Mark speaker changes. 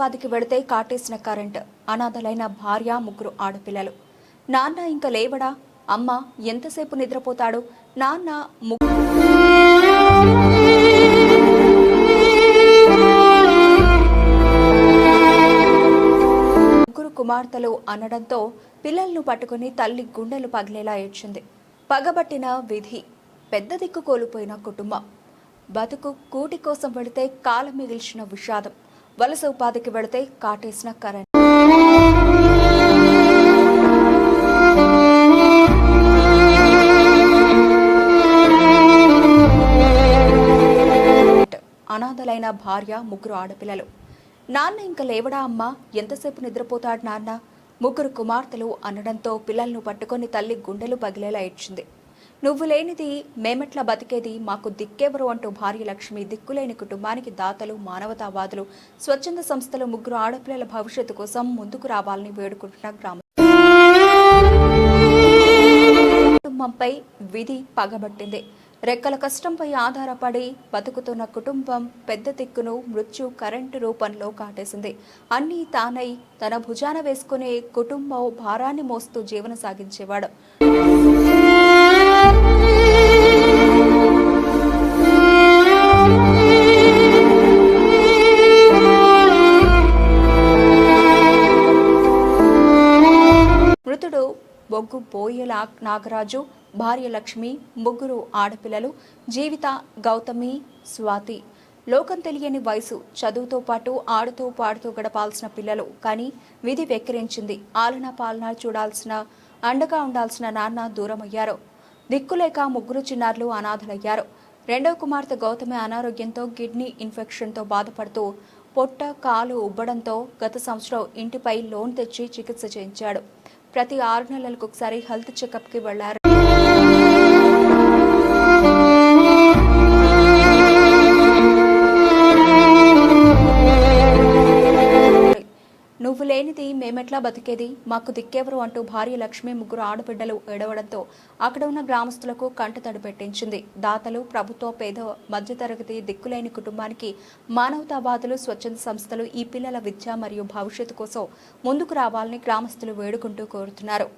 Speaker 1: ఉపాధికి వెళితే కాటేసిన కరెంట్, అనాథలైన భార్య, ముగ్గురు ఆడపిల్లలు. నాన్న ఇంకా లేవడా? అమ్మ ఎంతసేపు నిద్రపోతాడు? నాన్న ముగ్గురు కుమార్తెలు అనడంతో పిల్లలను పట్టుకుని తల్లి గుండెలు పగిలేలా ఏడ్చింది. పగబట్టిన విధి, పెద్ద దిక్కు కోల్పోయిన కుటుంబం, బతుకు కూటి కోసం వెళితే కాలం మిగిల్చిన విషాదం, వలస ఉపాధికి వెళితే కాటేసిన కరెంట్. అనాథలైన భార్య, ముగ్గురు ఆడపిల్లలు. నాన్న ఇంకా లేవడా? అమ్మ ఎంతసేపు నిద్రపోతాడు నాన్న? ముగ్గురు కుమార్తెలు అనడంతో పిల్లలను పట్టుకొని తల్లి గుండెలు పగిలేలా ఏడ్చింది. నువ్వు లేనిది మేమెట్లా బతికేది, మాకు దిక్కెవరు అంటూ భార్య లక్ష్మి దిక్కులేని కుటుంబానికి దాతలు, మానవతావాదులు, స్వచ్ఛంద సంస్థలు ముగ్గురు ఆడపిల్లల భవిష్యత్తు కోసం ముందుకు రావాలని వేడుకుంటున్న గ్రామం. కుటుంబంపై విధి పగబట్టింది. రెక్కల కష్టంపై ఆధారపడి బతుకుతున్న కుటుంబం పెద్ద దిక్కును మృత్యు కరెంటు రూపంలో కాటేసింది. అన్నీ తానై తన భుజాన వేసుకునే కుటుంబం భారాన్ని మోస్తూ జీవనం సాగించేవాడు. మృతుడు బొగ్గు బోయల నాగరాజు, భార్య లక్ష్మి, ముగ్గురు ఆడపిల్లలు జీవిత, గౌతమి, స్వాతి. లోకం తెలియని వయసు, చదువుతో పాటు ఆడుతూ పాడుతూ గడపాల్సిన పిల్లలు. కానీ విధి వెక్కిరించింది. ఆలన పాలన చూడాల్సిన, అండగా ఉండాల్సిన నాన్న దూరమయ్యారు. దిక్కులేక ముగ్గురు చిన్నారులు అనాథలయ్యారు. రెండవ కుమార్తె గౌతమి అనారోగ్యంతో కిడ్నీ ఇన్ఫెక్షన్తో బాధపడుతూ పొట్ట, కాలు ఉబ్బడంతో గత సంవత్సరం ఇంటిపై లోన్ తెచ్చి చికిత్స చేయించాడు. ప్రతి 6 నెలలకు ఒకసారి హెల్త్ చెకప్కి వెళ్లారు. నువ్వు లేనిది మేమెట్లా బతికేది, మాకు దిక్కెవరు అంటూ భార్య లక్ష్మి, ముగ్గురు ఆడబిడ్డలు ఏడవడంతో అక్కడ ఉన్న గ్రామస్తులకు కంటతడి పెట్టించింది. దాతలు, ప్రభుత్వ, పేద, మధ్యతరగతి, దిక్కులేని కుటుంబానికి మానవతావాదులు, స్వచ్ఛంద సంస్థలు ఈ పిల్లల విద్య మరియు భవిష్యత్తు కోసం ముందుకు రావాలని గ్రామస్తులు వేడుకుంటూ కోరుతున్నారు.